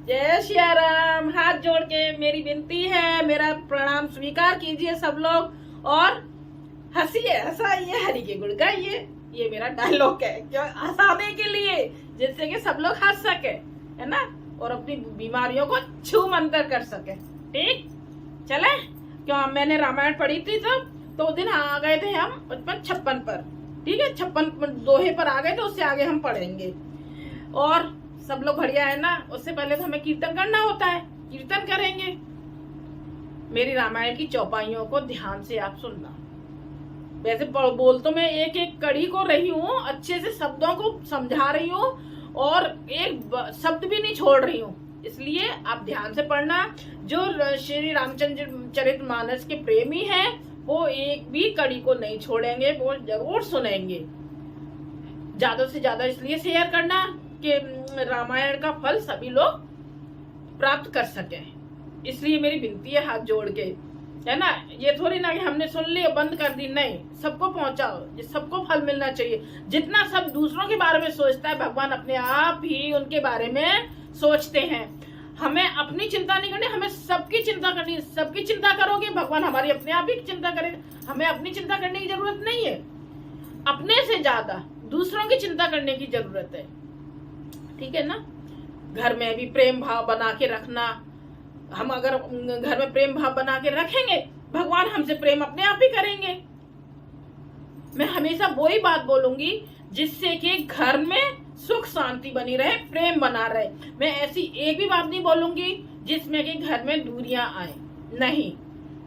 जय सिया राम। हाथ जोड़ के मेरी विनती है, मेरा प्रणाम स्वीकार कीजिए सब लोग और हंसिए, हंसाइए, हरि के गुण गाइए। ये मेरा डायलॉग है, क्यों हंसाने के लिए, जिससे कि सब लोग हंस सके, है ना, और अपनी बीमारियों को छू मंतर कर सके। ठीक चले। क्यों मैंने रामायण पढ़ी थी तब, तो दिन आ गए थे हम 55 पर। ठीक है, 56 दोहे पर आ गए थे, उससे आगे हम पढ़ेंगे। और सब लोग बढ़िया है ना। उससे पहले तो हमें कीर्तन करना होता है, कीर्तन करेंगे। मेरी रामायण की चौपाइयों को ध्यान से आप सुनना। वैसे बोल तो मैं एक एक कड़ी को रही हूँ, अच्छे से शब्दों को समझा रही हूँ और एक शब्द भी नहीं छोड़ रही हूँ, इसलिए आप ध्यान से पढ़ना। जो श्री रामचरितमानस के प्रेमी हैं वो एक भी कड़ी को नहीं छोड़ेंगे, वो जरूर सुनेंगे। ज्यादा से ज्यादा इसलिए शेयर करना कि रामायण का फल सभी लोग प्राप्त कर सके। इसलिए मेरी विनती है हाथ जोड़ के, है ना। ये थोड़ी ना कि हमने सुन ली और बंद कर दी, नहीं, सबको पहुंचाओ, सबको फल मिलना चाहिए। जितना सब दूसरों के बारे में सोचता है, भगवान अपने आप ही उनके बारे में सोचते हैं। हमें अपनी चिंता नहीं करनी, हमें सबकी चिंता करनी। सबकी चिंता करोगे, भगवान हमारी अपने आप ही चिंता करेगा। हमें अपनी चिंता करने की जरूरत नहीं है, अपने से ज्यादा दूसरों की चिंता करने की जरूरत है। ठीक है ना। घर में भी प्रेम भाव बना के रखना। हम अगर घर में प्रेम भाव बना के रखेंगे, भगवान हमसे प्रेम अपने आप ही करेंगे। मैं हमेशा वो ही बात बोलूंगी जिससे कि घर में सुख शांति बनी रहे, प्रेम बना रहे। मैं ऐसी एक भी बात नहीं बोलूंगी जिसमें कि घर में दूरियां आए। नहीं,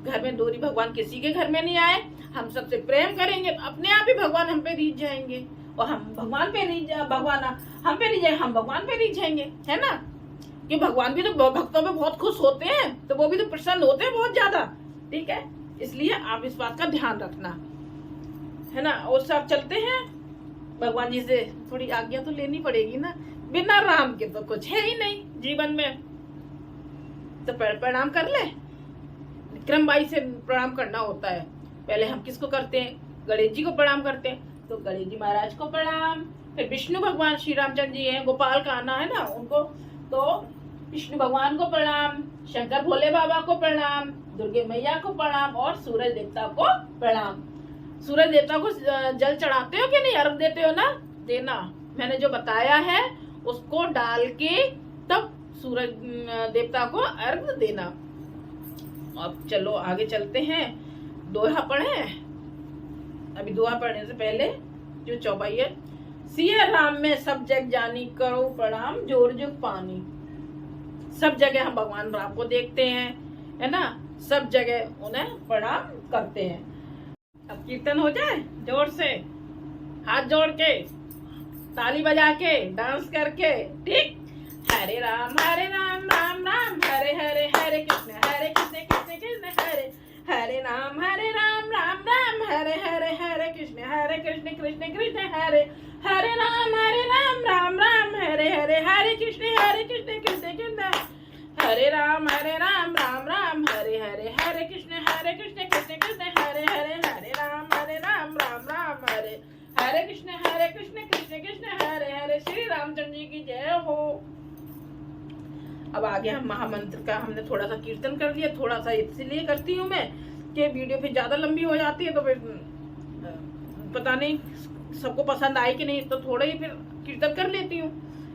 घर में दूरी भगवान किसी के घर में नहीं आए। हम सबसे प्रेम करेंगे तो अपने आप ही भगवान हम पे रीझ जाएंगे, और हम भगवान पे भगवान हम पे नहीं जाए, हम भगवान पे नहीं जाएंगे, है ना। कि भगवान भी तो भक्तों पे बहुत खुश होते हैं, तो वो भी तो प्रसन्न होते हैं बहुत ज्यादा। ठीक है, इसलिए आप इस बात का ध्यान रखना, है ना। और सब चलते हैं, भगवान जी से थोड़ी आज्ञा तो लेनी पड़ेगी ना। बिना राम के तो कुछ है ही नहीं जीवन में। तो प्रणाम कर ले, विक्रम बाई से प्रणाम करना होता है। पहले हम किसको करते हैं? गणेश जी को प्रणाम करते हैं, तो गणेश जी महाराज को प्रणाम। फिर विष्णु भगवान श्री रामचंद्र जी हैं, गोपाल का आना है ना उनको, तो विष्णु भगवान को प्रणाम, शंकर भोले बाबा को प्रणाम, दुर्गे मैया को प्रणाम और सूरज देवता को प्रणाम। सूरज देवता को जल चढ़ाते हो कि नहीं? अर्घ देते हो ना? देना। मैंने जो बताया है उसको डाल के तब सूरज देवता को अर्घ देना। अब चलो आगे चलते हैं। दोहा पढ़े। अभी दोहा पढ़ने से पहले जो चौपाई है, सिया राम में सब जग जानी, करो प्रणाम जोर जुग पानी। सब जगह हम भगवान राम को देखते हैं, है ना। सब जगह उन्हें प्रणाम करते हैं। अब कीर्तन हो जाए जोर से, हाथ जोड़ के, ताली बजा के, डांस करके। ठीक। हरे राम राम राम हरे हरे, हरे कृष्ण कृष्ण कृष्ण हरे, हरे राम राम राम हरे हरे, हरे कृष्ण कृष्ण कृष्ण हरे, हरे राम राम राम हरे हरे, हरे कृष्ण कृष्ण कृष्ण हरे राम राम राम हरे हरे, हरे कृष्ण कृष्ण कृष्ण हरे हरे, हरे राम राम राम हरे, हरे कृष्ण कृष्ण कृष्ण हरे हरे। श्री रामचंद्र जी की जय हो। अब आगे हम महामंत्र का हमने थोड़ा सा कीर्तन कर लिया। थोड़ा सा इसलिए करती हूँ मैं कि वीडियो फिर ज्यादा लंबी हो जाती है, तो फिर पता नहीं सबको पसंद आई कि नहीं, तो थोड़ा ही फिर कीर्तन कर लेती हूँ।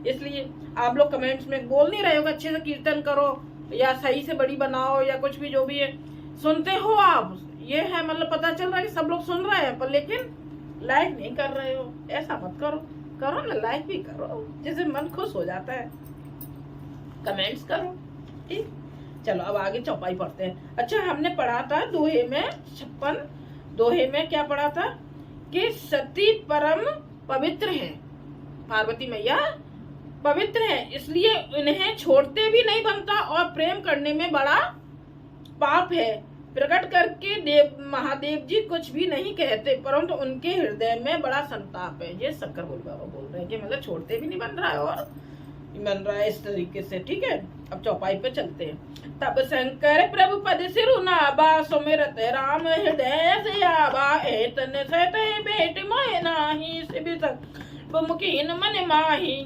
इसलिए आप लोग कमेंट्स में बोल नहीं रहे हो अच्छे से कीर्तन करो या सही से बड़ी बनाओ या कुछ भी जो भी है, सुनते हो आप। ये है मतलब पता चल रहा है कि सब लोग सुन रहे हैं, पर लेकिन लाइक नहीं कर रहे हो। ऐसा मत करो, करो ना, लाइक भी करो, जिससे मन खुश हो जाता है। कमेंट्स करो। ठीक। चलो अब आगे चौपाई पढ़ते हैं। अच्छा, हमने पढ़ा था दोहे में 56 दोहे में क्या पढ़ा था कि सती परम पवित्र हैं, पार्वती मैया पवित्र हैं, इसलिए इन्हें छोड़ते भी नहीं बनता और प्रेम करने में बड़ा पाप है। प्रकट करके महादेव जी कुछ भी नहीं कहते, परंतु उनके हृदय में बड़ा संताप है। ये शंकर भोले बाबा बोल रहे हैं कि मतलब छोड़ते भी नहीं बन रहा है और बन रहा है इस तरीके से। ठीक है, अब चौपाई पे चलते हैं। तब शंकर प्रभु पद सिरुनाबा, सुमिरत राम हृदय से आबा, एतन सहते बेट मोह नाही, सिबित मुकीन मन माही।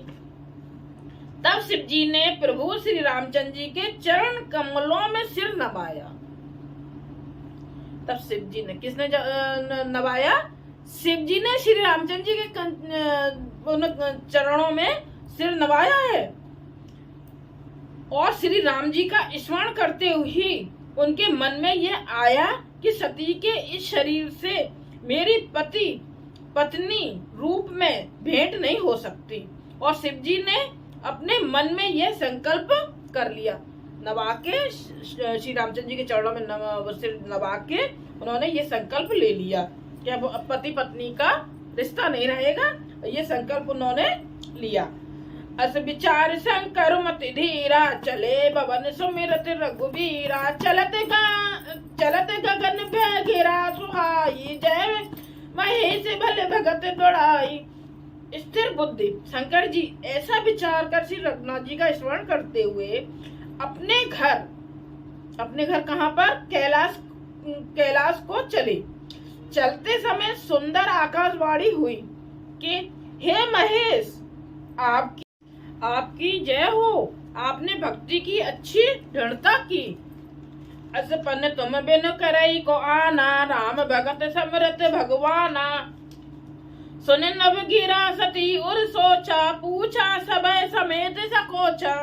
तब शिव जी ने प्रभु श्री रामचंद्र जी के चरण कमलों में सिर नवाया। तब शिव जी ने किसने नवाया? शिव जी ने श्री रामचंद्र जी के चरणों में सिर नवाया है। और श्री राम जी का स्मरण करते हुए उनके मन में यह आया कि सती के इस शरीर से मेरी पत्नी रूप में भेंट नहीं हो सकती। और शिव जी ने अपने मन में यह संकल्प कर लिया। नवा के श्री रामचंद्र जी के चरणों में सिर नवा के उन्होंने ये संकल्प ले लिया कि अब पति पत्नी का रिश्ता नहीं रहेगा। ये संकल्प उन्होंने लिया। अस विचार शंकर मति धीरा चले भवन सुमिरत रघुबीरा चलत गगन पे घेरा सुहाई जय महेश भले भगत दौड़ाई। स्थिर बुद्धि शंकर जी ऐसा विचार कर श्री रघुनाथ जी का स्मरण करते हुए अपने घर कहाँ पर? कैलाश को चले। चलते समय सुंदर आकाशवाणी हुई कि हे महेश, आपकी जय हो। आपने भक्ति की अच्छी दृढ़ता की। असपन तुम बिन करई को आना राम भगत समरथ भगवाना। सुन नव गिरा सती उर सोचा पूछा सबय समेत सकोचा।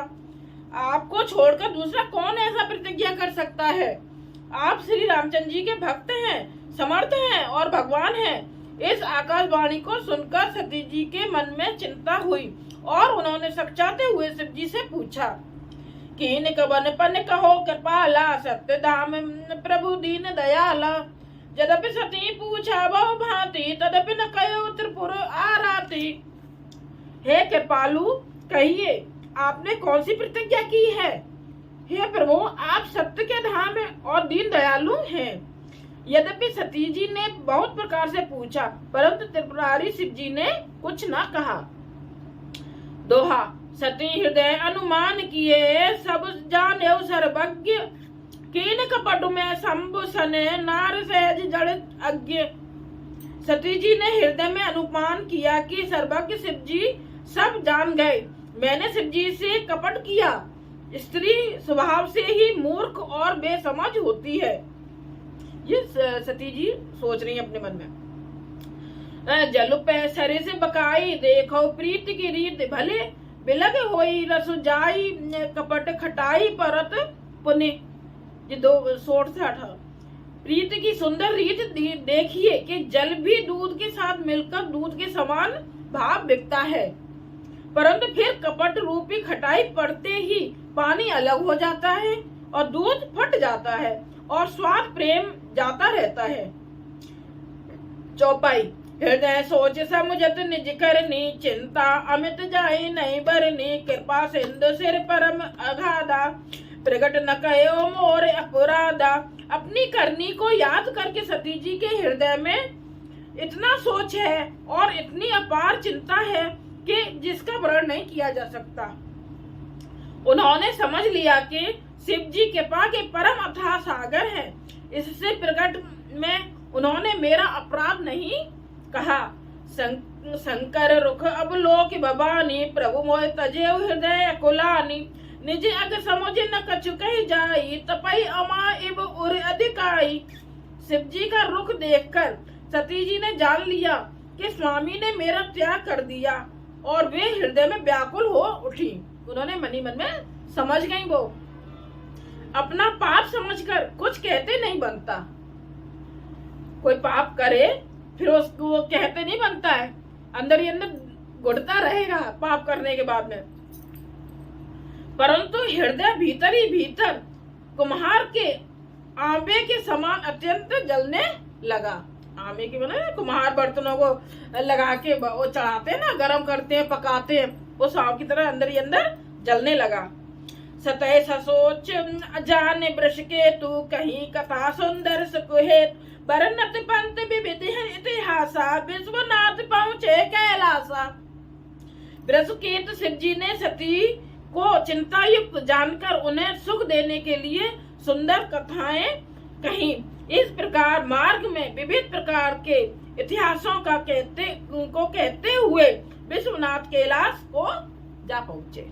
आपको छोड़कर दूसरा कौन ऐसा प्रतिज्ञा कर सकता है? आप श्री रामचंद्र जी के भक्त हैं, समर्थ हैं और भगवान हैं। इस आकाशवाणी को सुनकर सती जी के मन में चिंता हुई और उन्होंने सकचाते हुए शिव जी से पूछा, कीन कवन पन कहो कृपाला सत्य धाम प्रभु दीन दयाला। यद्यपि सती पूछा बहु भांति तदपि न कयो त्रिपुर आराती। हे कृपालु, कहिए आपने कौन सी प्रतिज्ञा की है? हे प्रभु, आप सत्य के धाम और दीन दयालु हैं। यद्यपि सती जी ने बहुत प्रकार से पूछा परंतु त्रिपुरारी शिव जी ने कुछ न कहा। दोहा। सती हृदय अनुमान किए सब जाने सर्वज्ञ। कीन कपट में शंभु सने नार सहज जड़ित अज्ञ। सती जी ने हृदय में अनुमान किया कि सर्वज्ञ शिव जी सब जान गए। मैंने शिव जी से कपट किया। स्त्री स्वभाव से ही मूर्ख और बेसमझ होती है। ये सती जी सोच रही है अपने मन में। जल पे सरे से बकाई देखो प्रीति की रीत भले। बिलग होई रसु जाई कपट खटाई परत पुने। ये दो सोट से हटा। प्रीति की सुंदर रीत देखिए कि जल भी दूध के साथ मिलकर दूध के समान भाव बिकता है, परंतु फिर कपट रूपी खटाई पड़ते ही पानी अलग हो जाता है और दूध फट जाता है और स्वाद प्रेम जाता रहता है। चौपाई। हृदय सोच समुझत निज करनी चिंता अमित जाई नहीं बरनी। कृपा सिंधु सिर परम अगाधा प्रगट न कयो मोर अपराधा। अपनी करनी को याद करके सती जी के हृदय में इतना सोच है और इतनी अपार चिंता है कि जिसका वर्णन नहीं किया जा सकता। उन्होंने समझ लिया कि शिव जी कृपा के परम अथाह सागर है। इससे प्रकट में उन्होंने मेरा अपराध नहीं कहा। शंकर रुख अब लोक भवानी प्रभु मोह तजे हृदय कुलानी। निज अग समुझ न कछु कही जाई तपई अमा इब उर अधिकाई। शिव जी का रुख देखकर सती जी ने जान लिया कि स्वामी ने मेरा त्याग कर दिया और वे हृदय में व्याकुल हो उठी। उन्होंने मनी मन में समझ गई, वो अपना पाप समझकर कुछ कहते नहीं बनता। कोई पाप करे फिर उसको वो कहते नहीं बनता है, अंदर ही अंदर घुटता रहेगा पाप करने के बाद में। परंतु हृदय भीतर ही भीतर कुम्हार के आंबे के समान अत्यंत जलने लगा। आंबे के बना कुम्हार बर्तनों को लगा के वो चढ़ाते हैं ना, गरम करते हैं, पकाते हैं, वो सांव की तरह अंदर ही अंदर जलने लगा। सतय ससोच जाने वृष के तू कहीं कथा सुंदर सुहेत। बरनत पंत विविध इतिहासा विश्वनाथ पहुंचे कैलासा। वृषकेतु शिव जी ने सती को चिंता युक्त जानकर उन्हें सुख देने के लिए सुंदर कथाएं कही। इस प्रकार मार्ग में विविध प्रकार के इतिहासों का कहते हुए विश्वनाथ कैलाश को जा पहुंचे।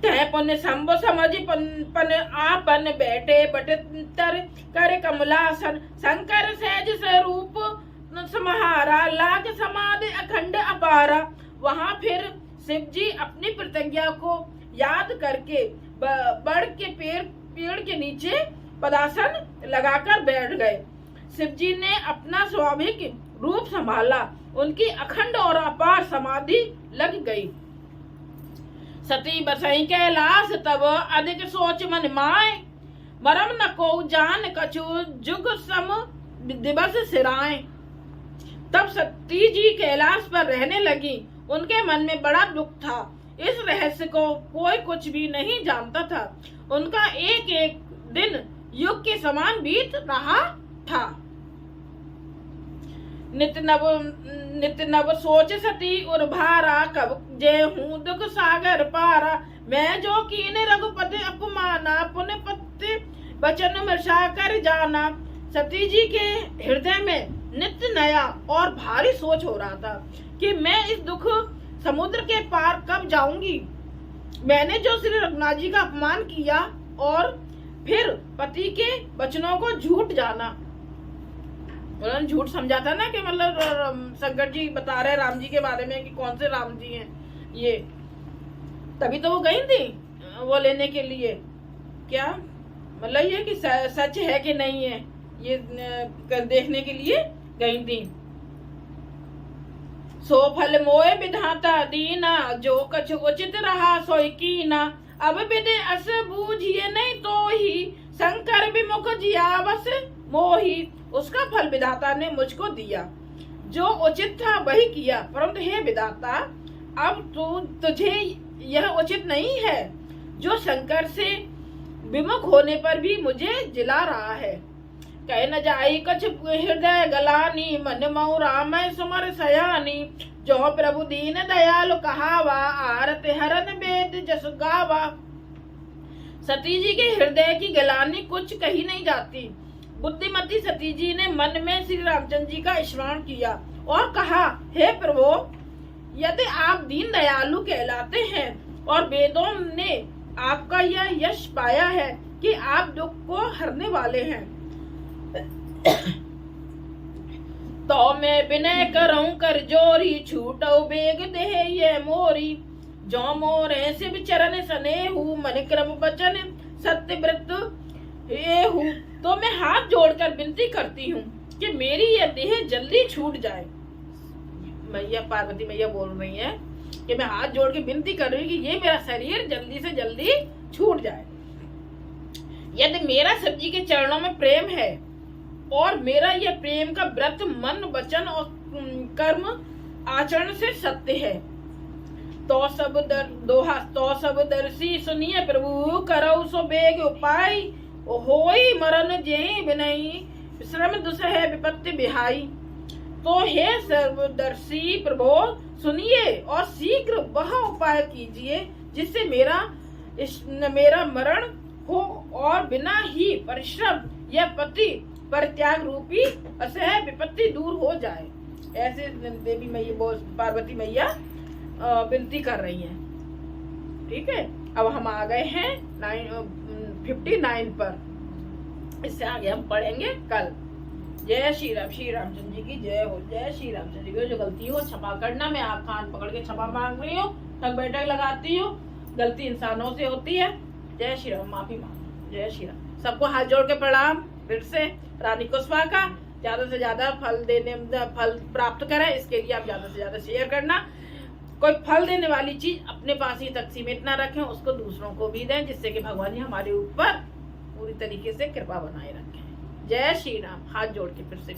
तय पुण्य शंभु समझ पन आपन बैठे बटर कर कमलासन शंकर सहज स्वरूप समाहारा लाग समाधि अखंड अपारा। वहां फिर शिव जी अपनी प्रतिज्ञा को याद करके बड़ के पेड़ के नीचे पदासन लगाकर बैठ गए। शिव जी ने अपना स्वाभाविक रूप संभाला, उनकी अखंड और अपार समाधि लग गई। सती बसई कैलाश तब अधिक सोच मन माए, मरम न को जान कछु जुग सम दिवस सिराए। तब सती जी कैलाश पर रहने लगी। उनके मन में बड़ा दुख था। इस रहस्य को कोई कुछ भी नहीं जानता था। उनका एक एक दिन युग के समान बीत रहा था। नित नव सोच सती उर्भारा, कब जे हूँ दुख सागर पारा। मैं जो कीन रघुपति अपमाना, पुण्य पति वचन मृषा कर जाना। सती जी के हृदय में नित्य नया और भारी सोच हो रहा था कि मैं इस दुख समुद्र के पार कब जाऊंगी। मैंने जो श्री रघुनाथ जी का अपमान किया और फिर पति के वचनों को झूठ जाना। उन्होंने झूठ समझा था ना कि मतलब शंकर जी बता रहे राम जी के बारे में कि कौन से राम जी हैं ये, तभी तो वो गई थी वो लेने के लिए। क्या मतलब ये कि सच है कि नहीं है ये देखने के लिए गई थी। सो फल मोए विधाता दीना, जो कछु उचित रहा सोई कीना। अब विदे अस बूझिए नहीं तो ही, शंकर विमुख जिया बस मोही। उसका फल विधाता ने मुझको दिया, जो उचित था वही किया, परंतु हे विधाता अब तुझे यह उचित नहीं है जो शंकर से विमुख होने पर भी मुझे जिला रहा है। कह न जाई कछ हृदय गलानी, मन मऊ राम सुमर सयानी। जो प्रभु दीन दयालु कहावा, आरत हरन वेद जस गावा। सती जी के हृदय की गलानी कुछ कही नहीं जाती। बुद्धिमती सती जी ने मन में श्री रामचंद्र जी का स्मरण किया और कहा, हे प्रभु यदि आप दीन दयालु कहलाते हैं और वेदों ने आपका यह यश पाया है कि आप दुख को हरने वाले हैं, तो मैं विनय करऊं कर जोरी, छूटो बेग देह ये मोरी। जो मोरे शिव चरण स्नेहु, मन क्रम वचन सत्य व्रत हेहु। तो मैं हाथ जोड़कर विनती करती हूँ कि मेरी यह देह जल्दी छूट जाए। मैया पार्वती मैया बोल रही है कि मैं हाथ जोड़ के विनती कर रही हूँ कि ये मेरा शरीर जल्दी से जल्दी छूट जाए। यदि मेरा शिव जी के चरणों में प्रेम है और मेरा यह प्रेम का व्रत मन वचन और कर्म आचरण से सत्य है, तो सब दर्शी सुनिए प्रभु, करो सो बेग उपाय। होई मरण जेहि बिनहि, श्रम दुसह विपत्ति बिहाई। तो हे सर्वदर्शी प्रभु सुनिए और शीघ्र वह उपाय कीजिए जिससे मेरा मरण हो और बिना ही परिश्रम यह पति परित्याग रूपी असह विपत्ति दूर हो जाए। ऐसे देवी मैया पार्वती मैया विनती कर रही हैं। ठीक है, अब हम आ गए हैं 59 पर। इससे आगे हम पढ़ेंगे कल। जय श्री रामचंद्र जी की जय हो। जय श्री रामचंद्र जी की। जो गलती हो क्षमा करना। मैं आप कान पकड़ के क्षमा मांग रही हूँ, ठग बैठक लगाती हूँ, गलती इंसानों से होती है। जय श्री राम, माफी मांग। जय श्री राम। सबको हाथ जोड़ के प्रणाम। फिर से रानी कुशवाहा का ज्यादा से ज्यादा फल प्राप्त करें, इसके लिए आप ज्यादा से ज्यादा शेयर करना। कोई फल देने वाली चीज अपने पास ही तक सीमित ना रखें, उसको दूसरों को भी दें, जिससे कि भगवान जी हमारे ऊपर पूरी तरीके से कृपा बनाए रखें। जय श्री राम। हाथ जोड़ के फिर से